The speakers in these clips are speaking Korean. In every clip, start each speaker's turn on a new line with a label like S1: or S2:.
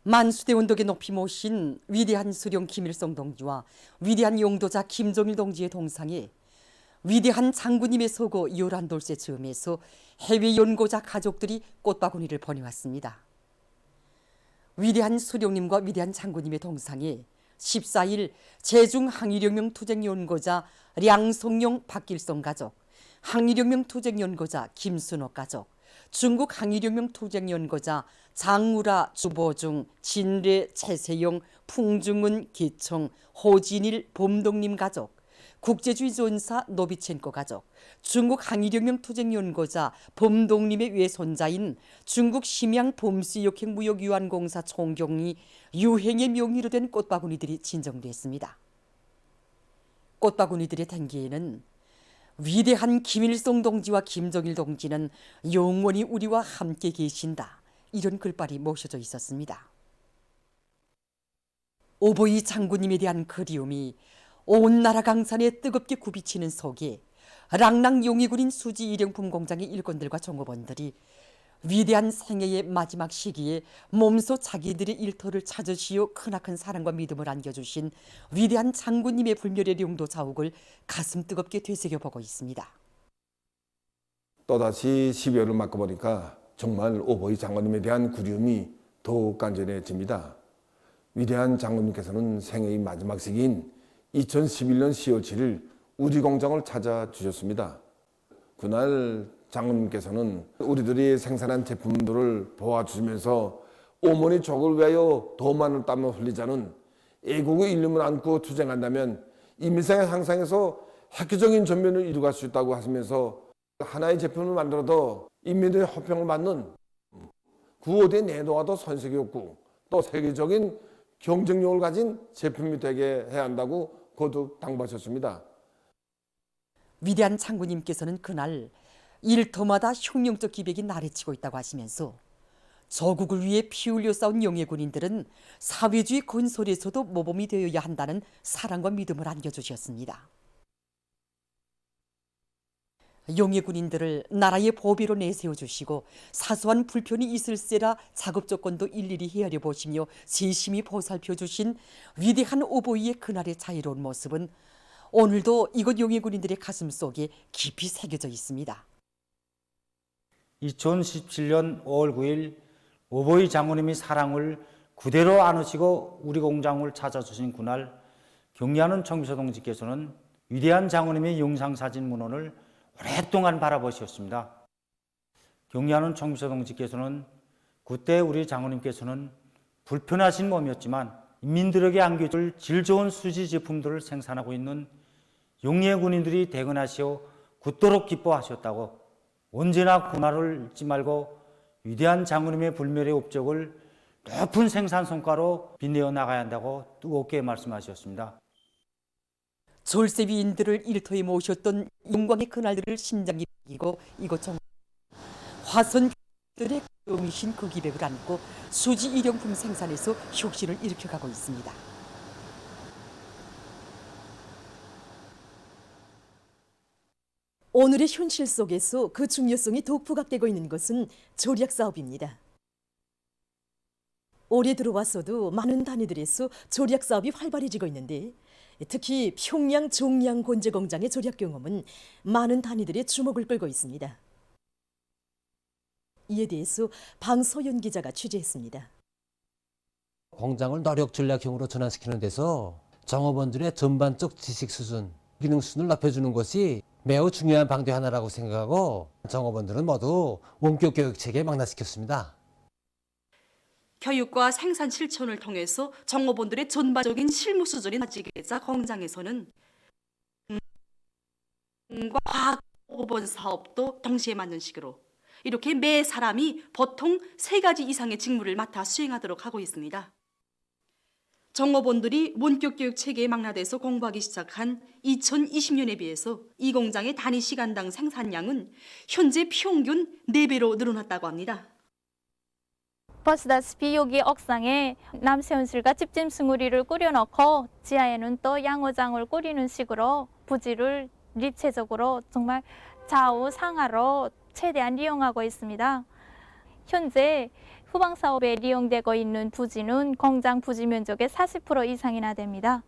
S1: 만수대 운동에 높이 모신 위대한 수령 김일성 동지와 위대한 용도자 김정일 동지의 동상에 위대한 장군님의 서고 요란돌쇠 즈음에서 해외 연고자 가족들이 꽃바구니를 보내왔습니다. 위대한 수령님과 위대한 장군님의 동상에 14일 제중 항일혁명 투쟁 연고자 량성용 박길성 가족, 항일혁명 투쟁 연고자 김순옥 가족, 중국 항일혁명 투쟁 연고자 장우라, 주보중, 진례, 최세용, 풍중은, 기청, 호진일, 봄동님 가족, 국제주의 전사 노비첸코 가족, 중국 항일혁명 투쟁 연고자 봄동님의 외손자인 중국 심양 봄씨역행 무역유한공사 총경이 유행의 명의로 된 꽃바구니들이 진정됐습니다. 꽃바구니들의 단계에는 위대한 김일성 동지와 김정일 동지는 영원히 우리와 함께 계신다, 이런 글발이 모셔져 있었습니다. 오보이 장군님에 대한 그리움이 온 나라 강산에 뜨겁게 굽이치는 속에 랑랑 용의군인 수지 일용품 공장의 일꾼들과 종업원들이 위대한 생애의 마지막 시기에 몸소 자기들의 일터를 찾으시어 크나큰 사랑과 믿음을 안겨주신 위대한 장군님의 불멸의 용도 자욱을 가슴 뜨겁게 되새겨보고 있습니다.
S2: 또다시 12월을 맞고 보니까 정말 오보이 장군님에 대한 그리움이 더욱 간절해집니다. 위대한 장군님께서는 생애의 마지막 시기인 2011년 10월 7일 우리 공장을 찾아주셨습니다. 그날 장군님께서는 우리들이 생산한 제품들을 보아주시면서 오모니 족을 위하여 더 많은 땀을 흘리자는 애국의 일념을 안고 투쟁한다면 인민생의 향상에서 획기적인 전면을 이루갈 수 있다고 하시면서 하나의 제품을 만들어도 인민들의 호평을 받는 구호대 내놓아도 손색이 없고 또 세계적인 경쟁력을 가진 제품이 되게 해야 한다고 거듭 당부하셨습니다.
S1: 위대한 장군님께서는 그날 일터마다 흉령적 기백이 나래치고 있다고 하시면서 조국을 위해 피 흘려 싸운 용의 군인들은 사회주의 건설에서도 모범이 되어야 한다는 사랑과 믿음을 안겨주셨습니다. 용의 군인들을 나라의 보배로 내세워주시고 사소한 불편이 있을세라 작업 조건도 일일이 헤아려 보시며 세심히 보살펴주신 위대한 오보이의 그날의 자유로운 모습은 오늘도 이곳 용의 군인들의 가슴 속에 깊이 새겨져 있습니다.
S3: 2017년 5월 9일 오보이 장군님이 사랑을 그대로 안으시고 우리 공장을 찾아주신 그날 경리하는 청비서 동지께서는 위대한 장군님의 영상사진 문헌을 오랫동안 바라보셨습니다. 경리하는 청비서 동지께서는 그때 우리 장군님께서는 불편하신 몸이었지만 인민들에게 안겨줄 질 좋은 수지 제품들을 생산하고 있는 용예 군인들이 대근하시어 굳도록 기뻐하셨다고 언제나 그 말을 잊지 말고 위대한 장군님의 불멸의 업적을 높은 생산 성과로 빛내어 나가야 한다고 뜨겁게 말씀하셨습니다.
S1: 졸세위인들을 일터에 모셨던 영광의 그날들을 심장이 뛰고 이곳 정 화선들의 용이신 그 기백을 안고 수지 일용품 생산에서 혁신을 일으켜가고 있습니다. 오늘의 현실 속에서 그 중요성이 더욱 부각되고 있는 것은 조리학 사업입니다. 올해 들어와서도 많은 단위들에서 조리학 사업이 활발해지고 있는데 특히 평양 종양 곤제 공장의 조리학 경험은 많은 단위들의 주목을 끌고 있습니다. 이에 대해서 방소연 기자가 취재했습니다.
S4: 공장을 노력 전략형으로 전환시키는 데서 정업원들의 전반적 지식 수준, 기능 수준을 높여주는 것이 매우 중요한 방도 하나라고 생각하고 정업원들은 모두 원격 교육 체계에 망라시켰습니다.
S5: 교육과 생산 실천을 통해서 정업원들의 전반적인 실무 수준이 낮아지자 공장에서는 과학 보건 사업도 동시에 맞는 식으로 이렇게 매 사람이 보통 3가지 이상의 직무를 맡아 수행하도록 하고 있습니다. 정업원들이 원격 교육 체계에 망라돼서 공부하기 시작한 2020년에 비해서 이 공장의 단위 시간당 생산량은 현재 평균 4배로 늘어났다고 합니다.
S6: 보시다시피 여기 옥상에 남세훈실과 집짐승우리를 꾸려놓고 지하에는 또 양어장을 꾸리는 식으로 부지를立체적으로 정말 좌우 상하로 최대한 이용하고 있습니다. 현재 후방 사업에 이용되고 있는 부지는 공장 부지 면적의 40% 이상이나 됩니다.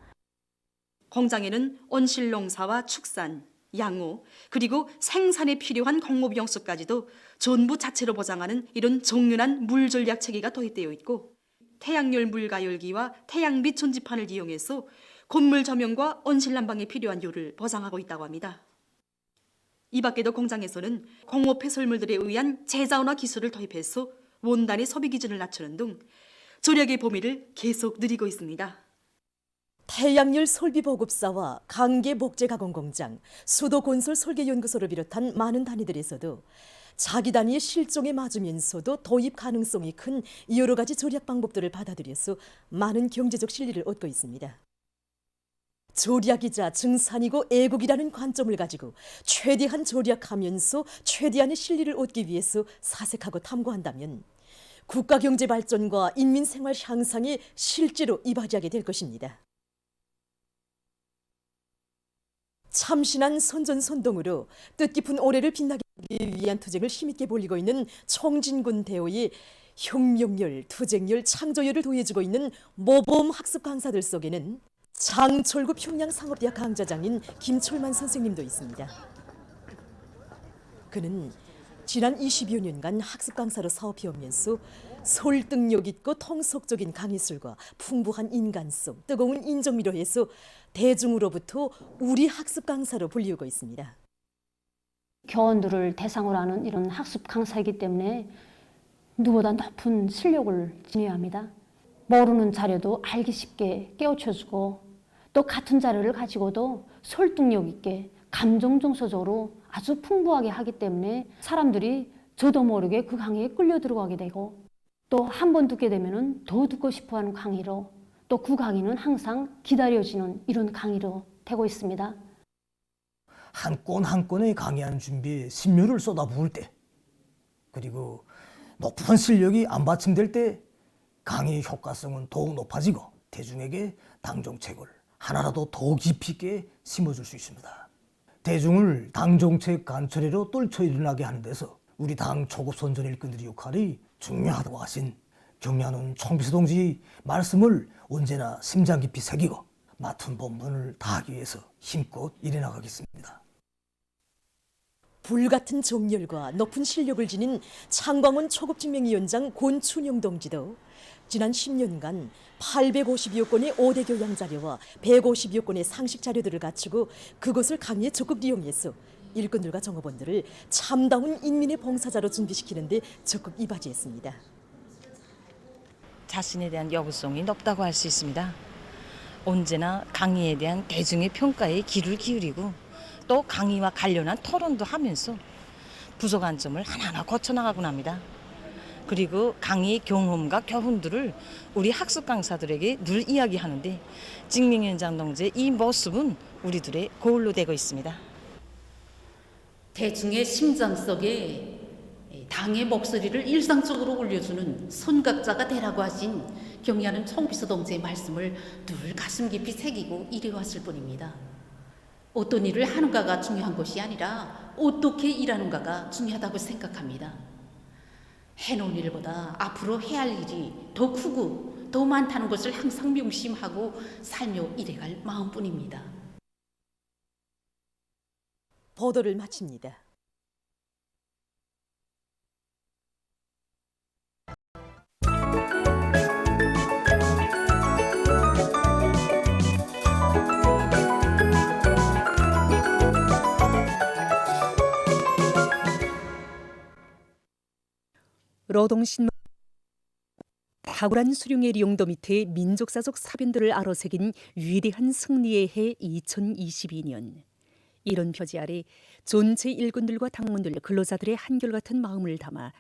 S5: 공장에는 온실 농사와 축산, 양호, 그리고 생산에 필요한 공급 용수까지도 전부 자체로 보장하는 이런 정연한 물 전략 체계가 도입되어 있고, 태양열 물가열기와 태양빛 전지판을 이용해서 건물 조명과 온실 난방에 필요한 요를 보장하고 있다고 합니다. 이 밖에도 공장에서는 공업 폐설물들에 의한 재자원화 기술을 도입해서 원단의 소비 기준을 낮추는 등 절약의 범위를 계속 늘리고 있습니다.
S7: 태양열 설비 보급사와 강계 목재 가공 공장, 수도 건설 설계 연구소를 비롯한 많은 단위들에서도 자기 단위의 실종에 맞으면서도 도입 가능성이 큰 여러 가지 절약 방법들을 받아들여서 많은 경제적 실리를 얻고 있습니다. 절약이자 증산이고 애국이라는 관점을 가지고 최대한 절약하면서 최대한의 실리를 얻기 위해서 사색하고 탐구한다면 국가 경제 발전과 인민 생활 향상에 실제로 이바지하게 될 것입니다. 참신한 선전선동으로 뜻깊은 올해를 빛나게 하기 위한 투쟁을 힘있게 벌이고 있는 총진군 대우의 혁명열, 투쟁열, 창조열을 도해주고 있는 모범 학습 강사들 속에는 장철구 평양상업대학 강좌장인 김철만 선생님도 있습니다. 그는 지난 20여 년간 학습 강사로 사업해오면서 설득력 있고 통속적인 강의술과 풍부한 인간성, 뜨거운 인정미로 해서 대중으로부터 우리 학습 강사로 불리우고 있습니다.
S8: 교원들을 대상으로 하는 이런 학습 강사이기 때문에 누구보다 높은 실력을 지녀야 합니다. 모르는 자료도 알기 쉽게 깨우쳐주고 또 같은 자료를 가지고도 설득력 있게 감정 정서적으로 아주 풍부하게 하기 때문에 사람들이 저도 모르게 그 강의에 끌려 들어가게 되고 또 한 번 듣게 되면 더 듣고 싶어하는 강의로 또 그 강의는 항상 기다려지는 이런 강의로 되고 있습니다.
S9: 한 건 한 건의 강의하는 준비에 심혈을 쏟아부을 때 그리고 높은 실력이 안 받침될 때 강의의 효과성은 더욱 높아지고 대중에게 당정책을 하나라도 더 깊이 있게 심어줄 수 있습니다. 대중을 당정책 관철회로 떨쳐 일어나게 하는 데서 우리 당 초급 선전 일꾼들의 역할이 중요하다고 하신 경리하는 총비서 동지 말씀을 언제나 심장 깊이 새기고 맡은 본분을 다하기 위해서 힘껏 일해나가겠습니다.
S7: 불같은 정열과 높은 실력을 지닌 창광원 초급증명위원장 권춘영 동지도 지난 10년간 850여 건의 5대 교양 자료와 150여 건의 상식 자료들을 갖추고 그것을 강의에 적극 이용해서 일꾼들과 정업원들을 참다운 인민의 봉사자로 준비시키는 데 적극 이바지했습니다.
S10: 자신에 대한 여부성이 높다고 할 수 있습니다. 언제나 강의에 대한 대중의 평가에 귀를 기울이고 또 강의와 관련한 토론도 하면서 부족한 점을 하나하나 고쳐나가곤 합니다. 그리고 강의 경험과 교훈들을 우리 학습 강사들에게 늘 이야기하는데 증명위원장 동지의 이 모습은 우리들의 거울로 되고 있습니다.
S11: 대중의 심장 속에 당의 목소리를 일상적으로 올려주는 선각자가 되라고 하신 경리하는 총비서 동지의 말씀을 늘 가슴 깊이 새기고 일해왔을 뿐입니다. 어떤 일을 하는가가 중요한 것이 아니라 어떻게 일하는가가 중요하다고 생각합니다. 해놓은 일보다 앞으로 해야 할 일이 더 크고 더 많다는 것을 항상 명심하고 살며 일해갈 마음뿐입니다.
S7: 보도를 마칩니다.
S1: 노동신문 탁월한 수령의 용도 밑에 민족사적 사변들을 아로새긴 위대한 승리의 해 2022년. 이런 표지 아래 전체 일꾼들과 당원들, 근로자들의 한결같은 마음을 담아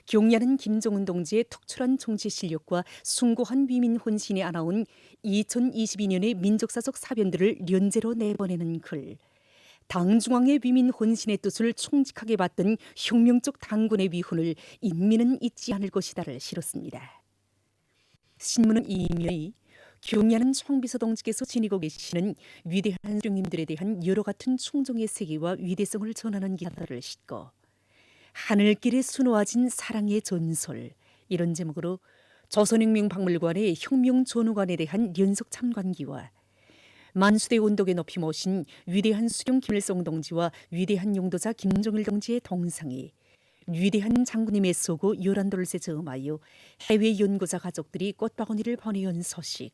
S1: 경리하는 김정은 동지의 특출한 정치 실력과 숭고한 위민 혼신에 안아온 2022년의 민족사적 사변들을 연재로 내보내는 글. 당중앙의 위민 혼신의 뜻을 총직하게 받던 혁명적 당군의 위훈을 인민은 잊지 않을 것이다를 실었습니다. 신문은 이면이 경리하는 총비서 동지께서 지니고 계시는 위대한 수령님들에 대한 여러 같은 충정의 세계와 위대성을 전하는 기사들을 싣고 하늘길에 수놓아진 사랑의 전설, 이런 제목으로 조선혁명박물관의 혁명존후관에 대한 연속 참관기와 만수대 운동에 높이 모신 위대한 수령 김일성 동지와 위대한 용도자 김정일 동지의 동상이 위대한 장군님의 소고 요란돌쇠 저음하여 해외 연구자 가족들이 꽃바구니를 보내온 소식,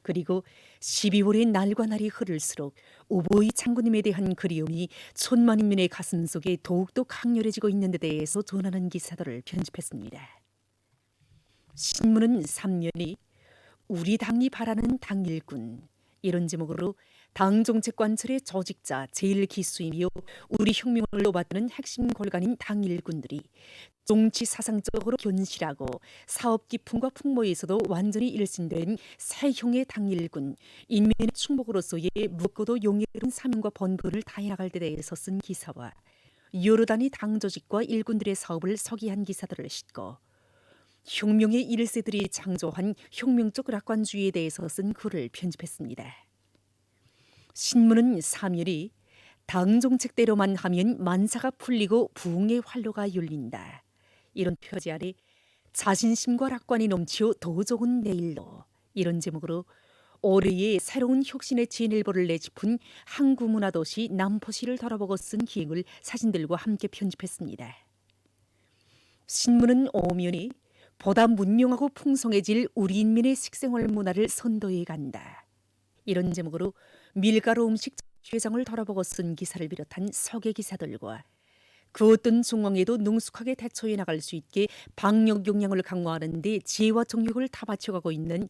S1: 그리고 12월의 날과 날이 흐를수록 오보이 장군님에 대한 그리움이 천만 인민의 가슴 속에 더욱더 강렬해지고 있는 데 대해서 전하는 기사들을 편집했습니다. 신문은 3년이 우리 당이 바라는 당일군, 이런 제목으로 당 정책 관철의 조직자 제1기수이며 우리 혁명을 노받는 핵심 골간인 당일군들이 정치 사상적으로 견실하고 사업 기품과 풍모에서도 완전히 일신된 새형의 당일군, 인민의 충복으로서의 묻고도 용의로운 사명과 본분을 다해나갈 데 대해서 쓴 기사와 여러 단위 당 조직과 일군들의 사업을 서기한 기사들을 싣고 혁명의 1세들이 창조한 혁명적 낙관주의에 대해서 쓴 글을 편집했습니다. 신문은 3일이 당 정책대로만 하면 만사가 풀리고 부흥의 활로가 열린다, 이런 표지 아래 자신심과 낙관이 넘치어 더 좋은 내일로, 이런 제목으로 올해의 새로운 혁신의 진일보를 내짚은 항구문화도시 남포시를 돌아보고 쓴 기획을 사진들과 함께 편집했습니다. 신문은 오면이 보다 문명하고 풍성해질 우리 인민의 식생활 문화를 선도해 간다, 이런 제목으로 밀가루 음식 회장을 돌아보고 쓴 기사를 비롯한 소개 기사들과 그 어떤 중앙에도 능숙하게 대처해 나갈 수 있게 방역 역량을 강화하는 데 지혜와 정력을 다 바쳐가고 있는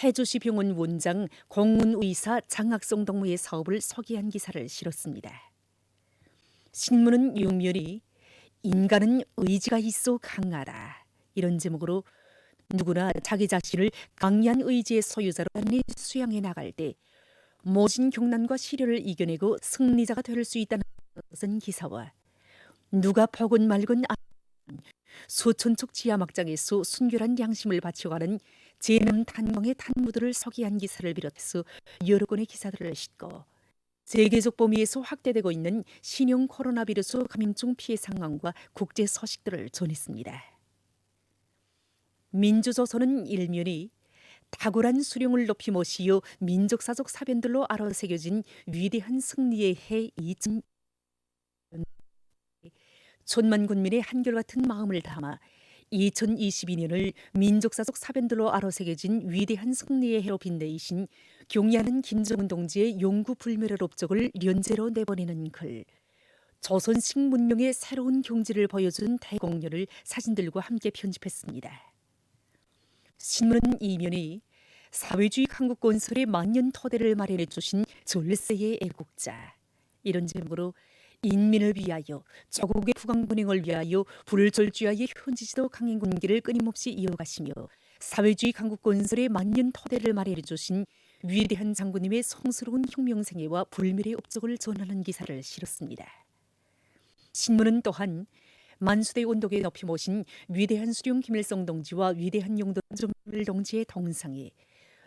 S1: 해주시 병원 원장 공문의사 장학성 동무의 사업을 소개한 기사를 실었습니다. 신문은 유면이 인간은 의지가 있어 강하다, 이런 제목으로 누구나 자기 자신을 강한 의지의 소유자로 수양해 나갈 때 모진 경난과 시련을 이겨내고 승리자가 될 수 있다는 것은 기사와 누가 폭은 맑은 수천척 지하막장에서 순결한 양심을 바쳐가는 재능 탄광의 탄무들을 서기한 기사를 비롯해서 여러 건의 기사들을 싣고 세계적 범위에서 확대되고 있는 신형 코로나 바이러스 감염증 피해 상황과 국제 소식들을 전했습니다. 민주조선은 일면이 탁월한 수령을 높이 모시어 민족사적 사변들로 아로새겨진 위대한 승리의 해 2000, 천만 군민의 한결같은 마음을 담아 2022년을 민족사적 사변들로 아로새겨진 위대한 승리의 해로 빛내이신 경의하는 김정은 동지의 용구불멸의 업적을 연재로 내보내는 글, 조선식 문명의 새로운 경지를 보여준 대공연을 사진들과 함께 편집했습니다. 신문은 이면이 사회주의 한국 건설의 만년 토대를 마련해 주신 졸세의 애국자, 이런 제목으로 인민을 위하여 조국의 부강분행을 위하여 불절주야의 현지지도 강행군기를 끊임없이 이어가시며 사회주의 한국 건설의 만년 토대를 마련해 주신 위대한 장군님의 성스러운 혁명생애와 불멸의 업적을 전하는 기사를 실었습니다. 신문은 또한 만수대 운동에 높이 모신 위대한 수령 김일성 동지와 위대한 용도 정일 동지의 동상에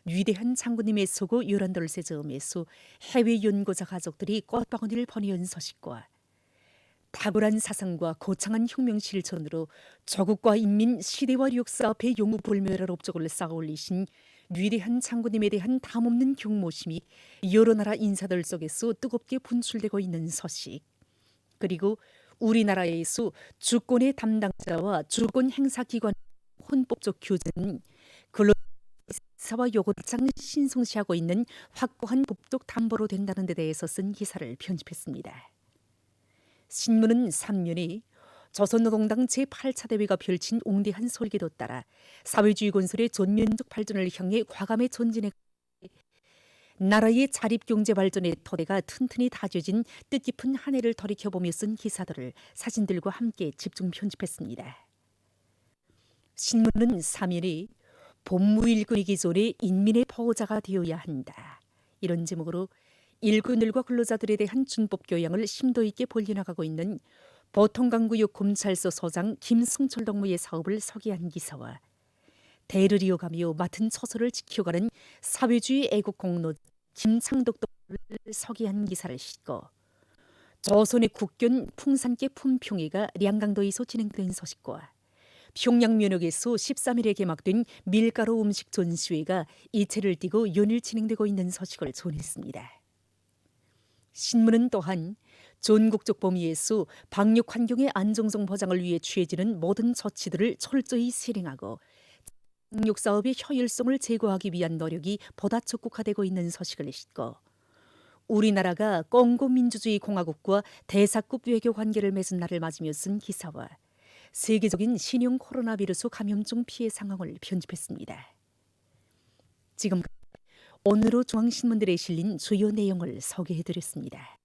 S1: 위대한 장군님의 소고 요란돌쇠 저음에서 해외 연구자 가족들이 꽃바구니를 보내온 소식과 탁월한 사상과 거창한 혁명 실천으로 조국과 인민 시대와 역사 앞에 용구불멸의 업적을 쌓아올리신 위대한 장군님에 대한 담없는 경모심이 여러 나라 인사들 속에서 뜨겁게 분출되고 있는 소식, 그리고 우리나라에서 주권의 담당자와 주권 행사기관 헌법적 규제는 근로사와 요구장 신성시하고 있는 확고한 법적 담보로 된다는 데 대해서 쓴 기사를 편집했습니다. 신문은 3년이 조선노동당 제8차 대회가 펼친 웅대한 설계도 따라 사회주의 건설의 전면적 발전을 향해 과감히 전진해 나라의 자립경제 발전의 토대가 튼튼히 다져진 뜻깊은 한 해를 돌이켜보며 쓴 기사들을 사진들과 함께 집중 편집했습니다. 신문은 3일이 본무일군의 기존에 인민의 보호자가 되어야 한다, 이런 제목으로 일꾼들과 근로자들에 대한 준법 교양을 심도 있게 벌려나가고 있는 보통강구역 검찰서 서장 김승철 동무의 사업을 소개한 기사와 대를 이어가며 맡은 처소를 지켜가는 사회주의 애국 공로 김창덕 동무를 소개한 기사를 싣고 조선의 국견 풍산계 품평회가 량강도에서 진행된 소식과
S12: 평양 면역에서 13일에 개막된 밀가루 음식 전시회가 이채를 띠고 연일 진행되고 있는 소식을 전했습니다. 신문은 또한 전국적 범위에서 방역 환경의 안정성 보장을 위해 취해지는 모든 조치들을 철저히 실행하고 방역 사업의 효율성을 제고하기 위한 노력이 보다 적극화되고 있는 소식을 싣고 우리나라가 콩고 민주주의 공화국과 대사급 외교 관계를 맺은 날을 맞으며 쓴 기사와 세계적인 신형 코로나 바이러스 감염증 피해 상황을 편집했습니다. 지금 오늘의 중앙신문들에 실린 주요 내용을 소개해드렸습니다.